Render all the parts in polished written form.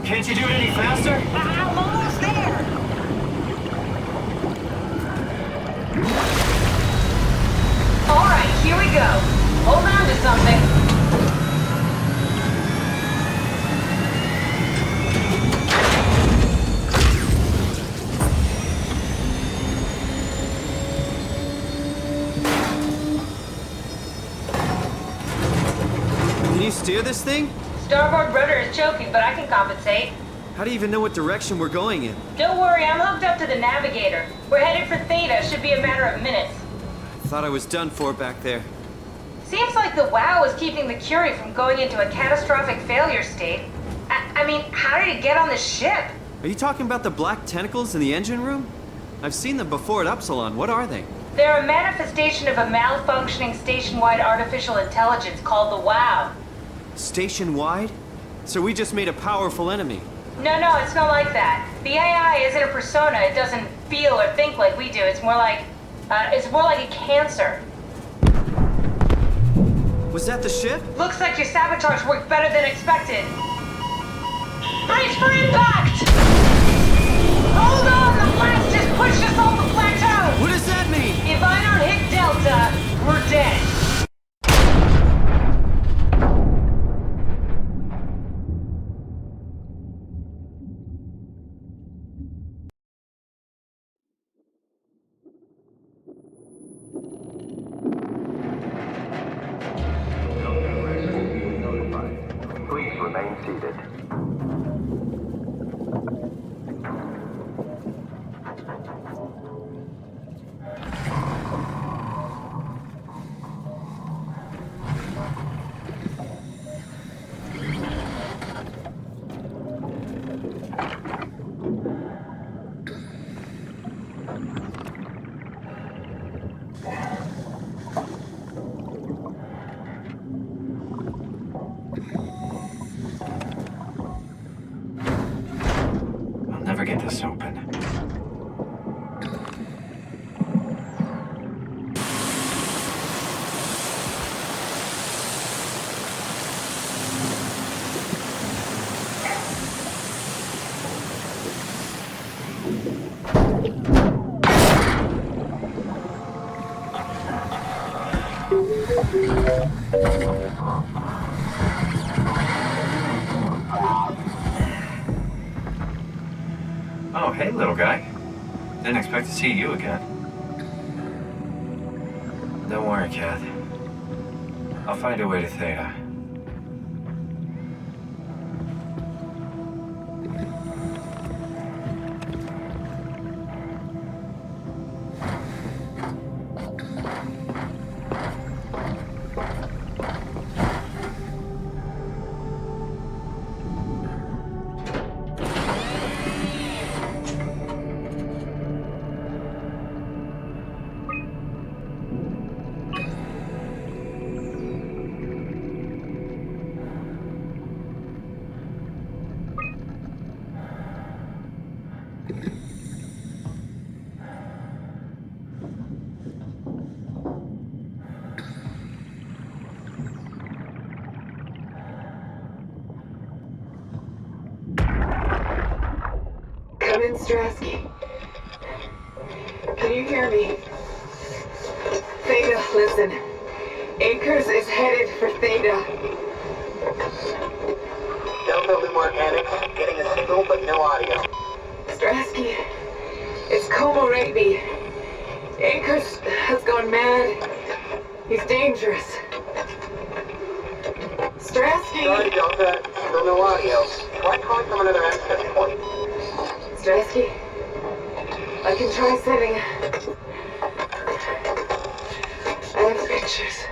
Can't you do it any faster? I'm almost there. go. Hold on to something. Can you steer this thing? Starboard rudder is choking, but I can compensate. How do you even know what direction we're going in? Don't worry, I'm hooked up to the navigator. We're headed for Theta. Should be a matter of minutes. I thought I was done for back there. Seems like the WOW is keeping the Curie from going into a catastrophic failure state. I mean, how did it get on the ship? Are you talking about the black tentacles in the engine room? I've seen them before at Upsilon. What are they? They're a manifestation of a malfunctioning station-wide artificial intelligence called the WOW. Station-wide? So we just made a powerful enemy. No, it's not like that. The AI isn't a persona. It doesn't feel or think like we do. It's more like a cancer. Was that the ship? Looks like your sabotage worked better than expected. Brace for impact! Hold on, the blast just pushed us off the plateau! What does that mean? If I don't hit Delta, we're dead. Please remain seated. I'll never get this open. Oh, hey, little guy. Didn't expect to see you again. Don't worry, Kath. I'll find a way to Theta. Come in, Strasky. Can you hear me? Theta, listen. Akers is headed for Theta. Delta Loom Organics, getting a signal but no audio. Strasky, it's Como Raby. Akers has gone mad. He's dangerous. Strasky! Sorry, Delta, still no audio. Try calling from another access point. Strasky, I can try setting. I have pictures.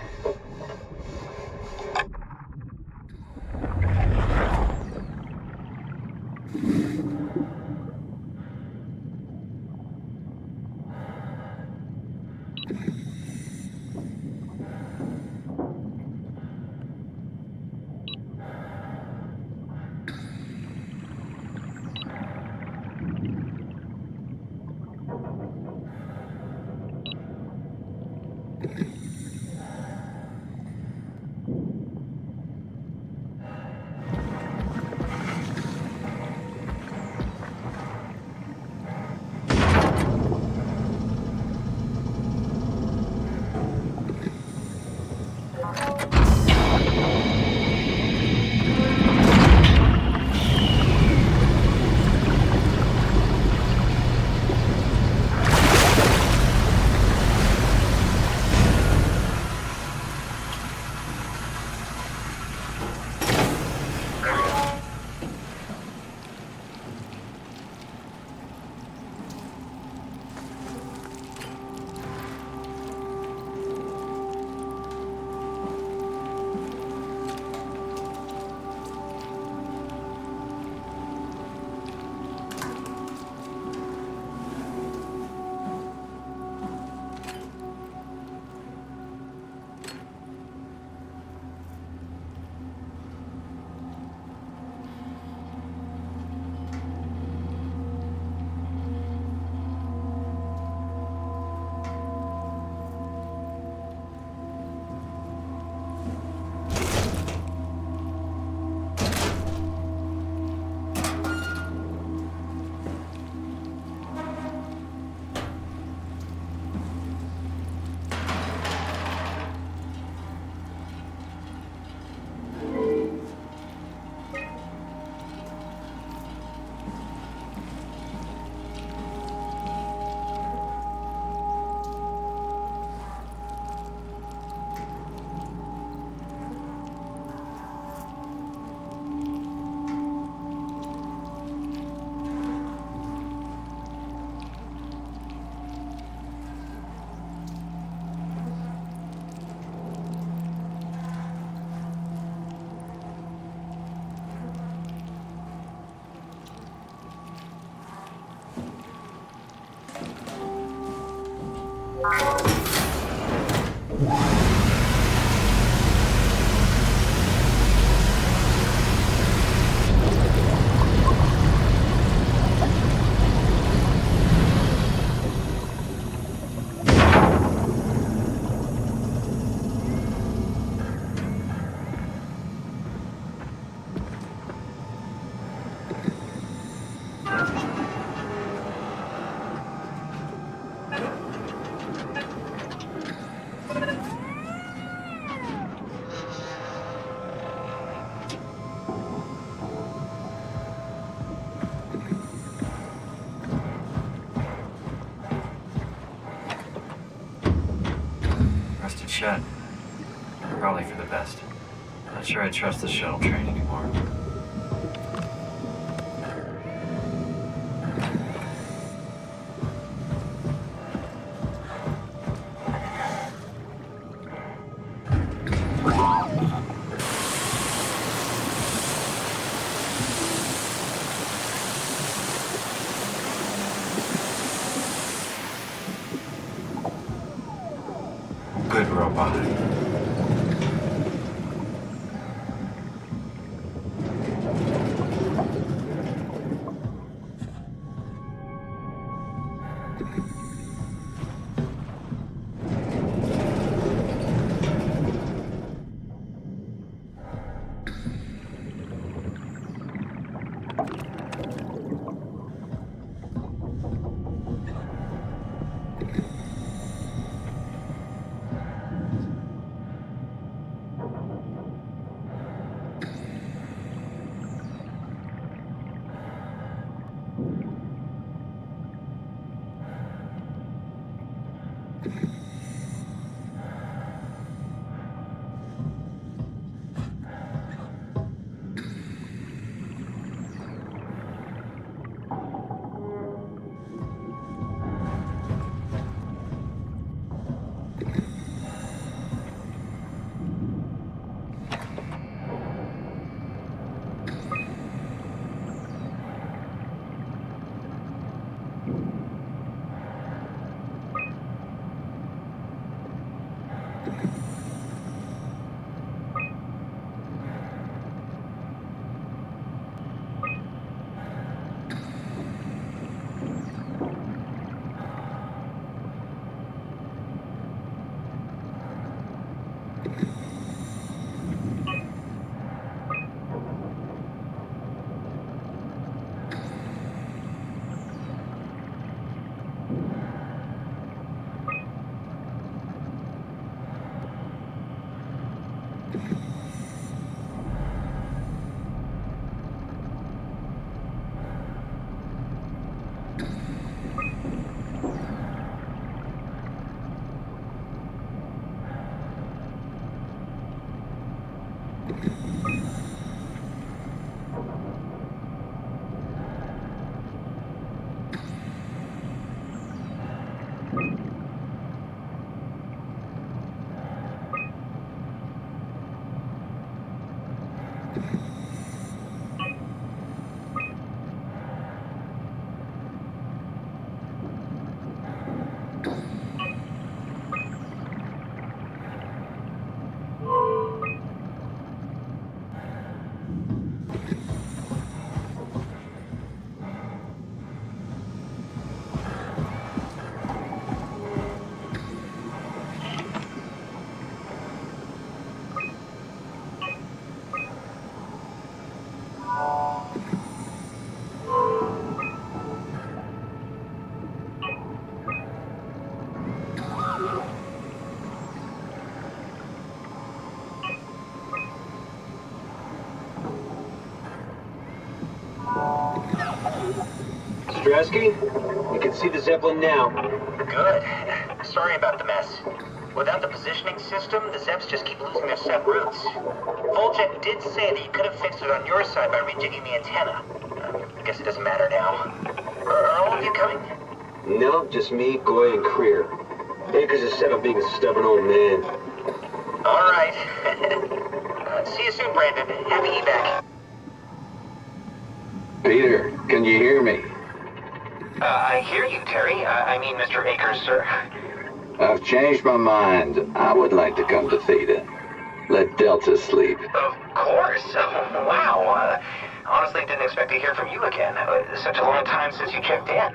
Rusted shut. Probably for the best. Not sure I trust the shuttle train anymore. Good robot. Stresky, you can see the Zeppelin now. Good. Sorry about the mess. Without the positioning system, the Zeps just keep losing their set routes. Voljet did say that you could have fixed it on your side by rejigging the antenna. I guess it doesn't matter now. Are all of you coming? No, just me, Goy, and Creer. Akers is set on being a stubborn old man. All right. See you soon, Brandon. Happy evac. Peter, can you hear me? I hear you, Terry. I mean, Mr. Akers, sir. I've changed my mind. I would like to come to Theta. Let Delta sleep. Of course. Wow. Honestly, didn't expect to hear from you again. Such a long time since you checked in.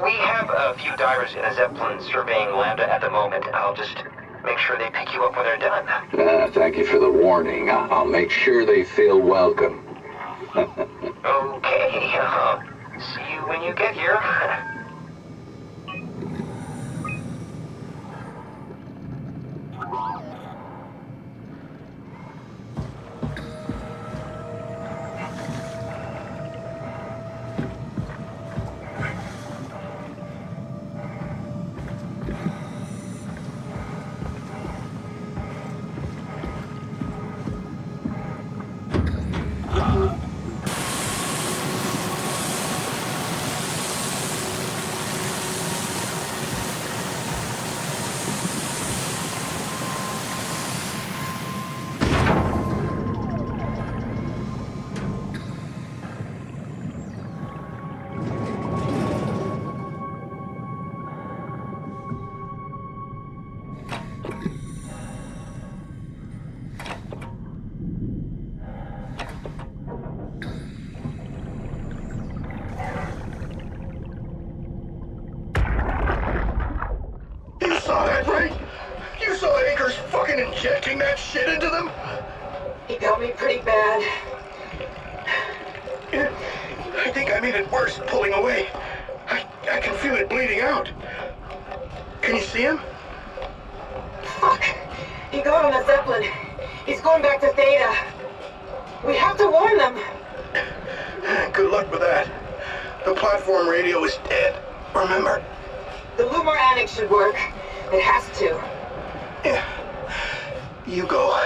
We have a few divers in a Zeppelin surveying Lambda at the moment. I'll just make sure they pick you up when they're done. Thank you for the warning. I'll make sure they feel welcome. Okay. See you when you get here. You saw that, right? You saw Akers fucking injecting that shit into them? He got me pretty bad. I think I made it worse pulling away. I can feel it bleeding out. Can you see him? Fuck. He got on the Zeppelin. He's going back to Theta. We have to warn them. Good luck with that. The platform radio is dead. Remember? The Lumar Annex should work. It has to. Yeah. You go.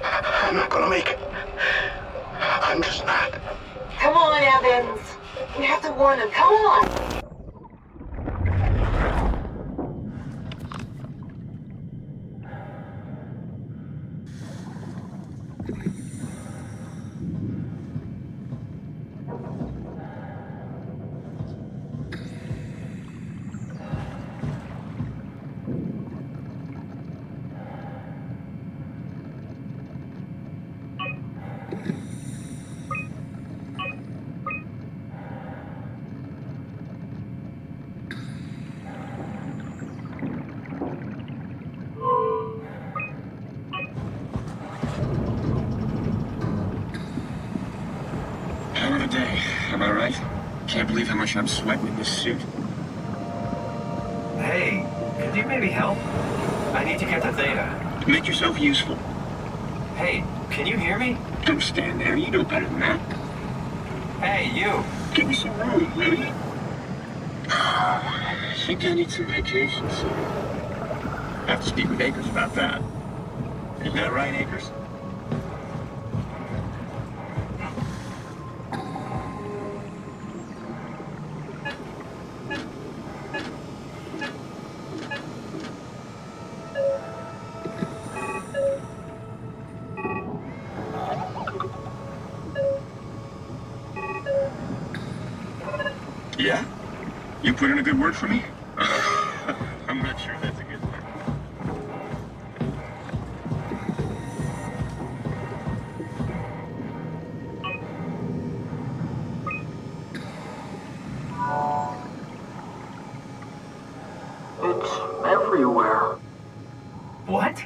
I'm not gonna make it. I'm just not. Come on, Evans. We have to warn them. Come on. Hell of a day, am I right? Can't believe how much I'm sweating in this suit. Hey, could you maybe help? I need to get to Theta. Make yourself useful. Hey, can you hear me? Don't stand there, you know better than that. Hey, you! Give me some room, will you? I think I need some vacation soon. Have to speak with Akers about that. Isn't that right, Akers? Yeah? You put in a good word for me? I'm not sure that's a good thing. It's everywhere. What?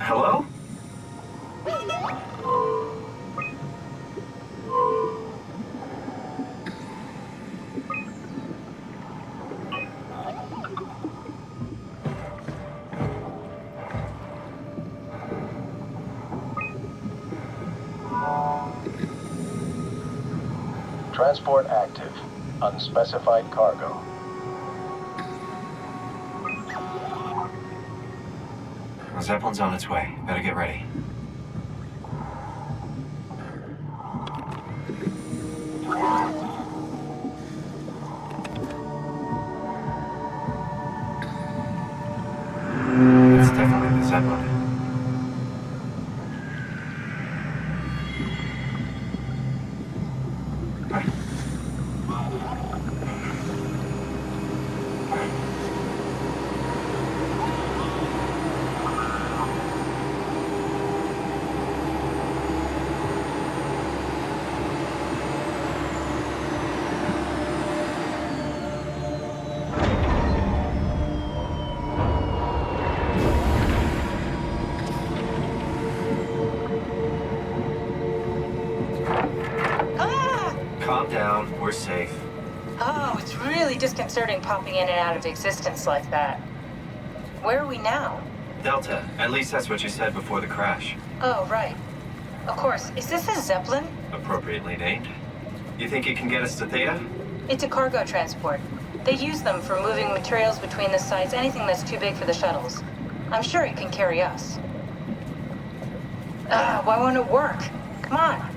Hello? Transport active. Unspecified cargo. The Zeppelin's on its way. Better get ready. It's definitely the Zeppelin. Calm down. We're safe. Oh, it's really disconcerting popping in and out of existence like that. Where are we now? Delta. At least that's what you said before the crash. Oh, right. Of course. Is this a Zeppelin? Appropriately named. You think it can get us to Theta? It's a cargo transport. They use them for moving materials between the sites, anything that's too big for the shuttles. I'm sure it can carry us. Why won't it work? Come on.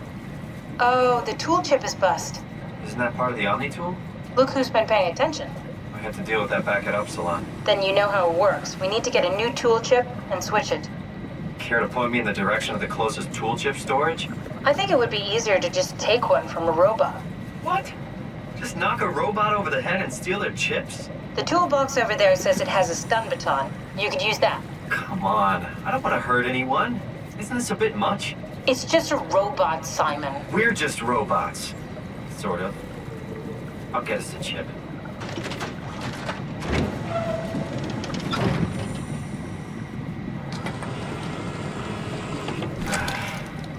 Oh, the tool chip is bust. Isn't that part of the Omni tool? Look who's been paying attention. I had to deal with that back at Upsilon. Then you know how it works. We need to get a new tool chip and switch it. Care to point me in the direction of the closest tool chip storage? I think it would be easier to just take one from a robot. What? Just knock a robot over the head and steal their chips? The toolbox over there says it has a stun baton. You could use that. Come on. I don't want to hurt anyone. Isn't this a bit much? It's just a robot, Simon. We're just robots. Sort of. I'll get us a chip.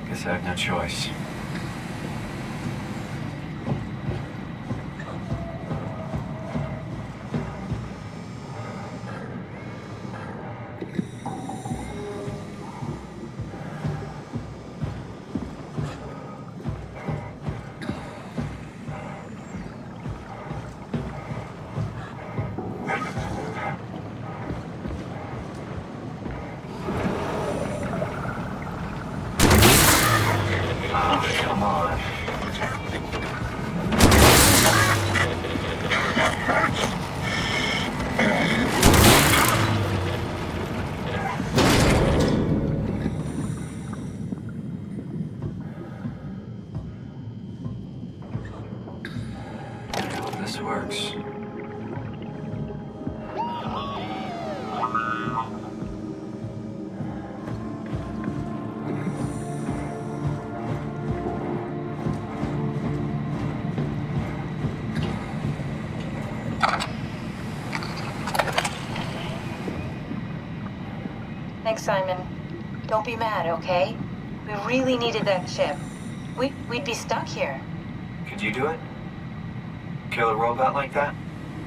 Guess I have no choice. Come on. I hope this works. Thanks, Simon. Don't be mad, okay? We really needed that chip. We'd be stuck here. Could you do it? Kill a robot like that?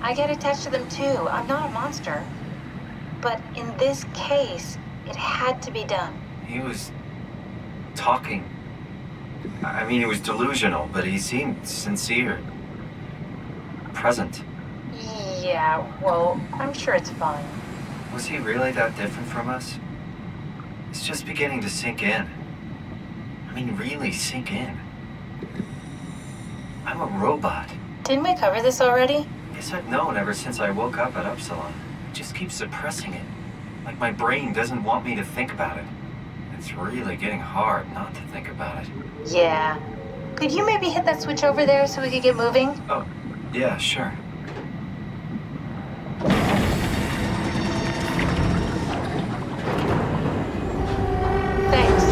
I get attached to them too. I'm not a monster. But in this case, it had to be done. He was talking. I mean, he was delusional, but he seemed sincere. Present. Yeah, well, I'm sure it's fine. Was he really that different from us? It's just beginning to sink in. I mean, really sink in. I'm a robot. Didn't we cover this already? Guess I've known ever since I woke up at Upsilon. I just keep suppressing it. Like my brain doesn't want me to think about it. It's really getting hard not to think about it. Yeah. Could you maybe hit that switch over there so we could get moving? Oh, yeah, sure. Thanks.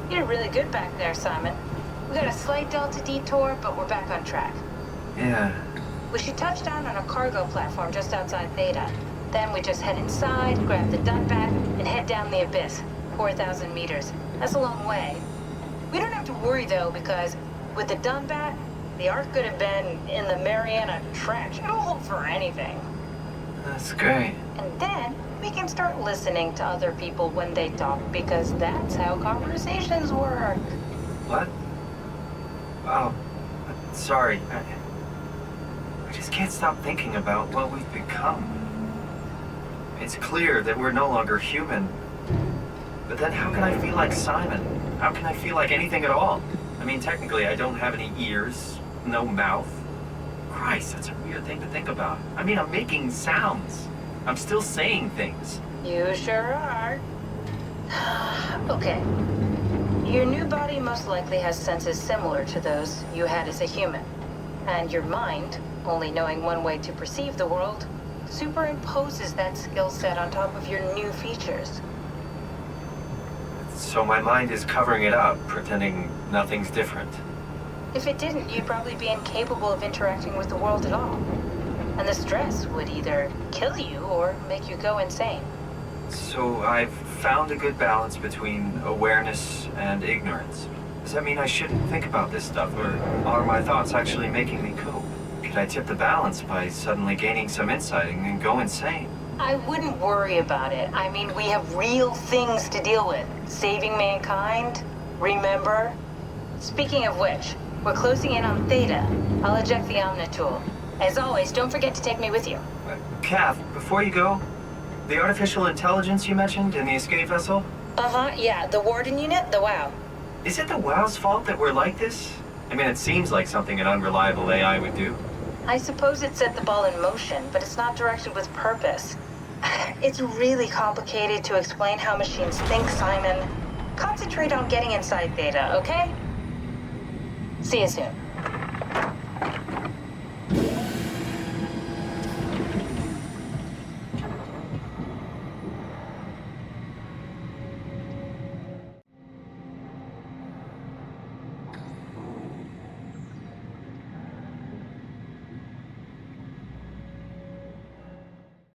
You're really good back there, Simon. We got a slight delta detour, but we're back on track. Yeah. We should touch down on a cargo platform just outside Theta. Then we just head inside, grab the Dunbat, and head down the abyss. 4,000 meters. That's a long way. We don't have to worry, though, because with the Dunbat, the Ark could have been in the Mariana Trench. It'll hold for anything. That's great. And then we can start listening to other people when they talk, because that's how conversations work. What? Oh, sorry. I just can't stop thinking about what we've become. It's clear that we're no longer human. But then how can I feel like Simon? How can I feel like anything at all? I mean, technically, I don't have any ears, no mouth. Christ, that's a weird thing to think about. I mean, I'm making sounds. I'm still saying things. You sure are. Okay. Your new body most likely has senses similar to those you had as a human. And your mind, only knowing one way to perceive the world, superimposes that skill set on top of your new features. So my mind is covering it up, pretending nothing's different. If it didn't, you'd probably be incapable of interacting with the world at all. And the stress would either kill you or make you go insane. So I've found a good balance between awareness and ignorance. Does that mean I shouldn't think about this stuff, or are my thoughts actually making me cope? Could I tip the balance by suddenly gaining some insight and go insane? I wouldn't worry about it. I mean, we have real things to deal with. Saving mankind, remember? Speaking of which, we're closing in on Theta. I'll eject the Omnitool. As always, don't forget to take me with you. Kath, before you go, the artificial intelligence you mentioned in the escape vessel? Uh-huh, yeah, the Warden unit, the WOW. Is it the WOW's fault that we're like this? I mean, it seems like something an unreliable AI would do. I suppose it set the ball in motion, but it's not directed with purpose. It's really complicated to explain how machines think, Simon. Concentrate on getting inside Theta, okay? See you soon.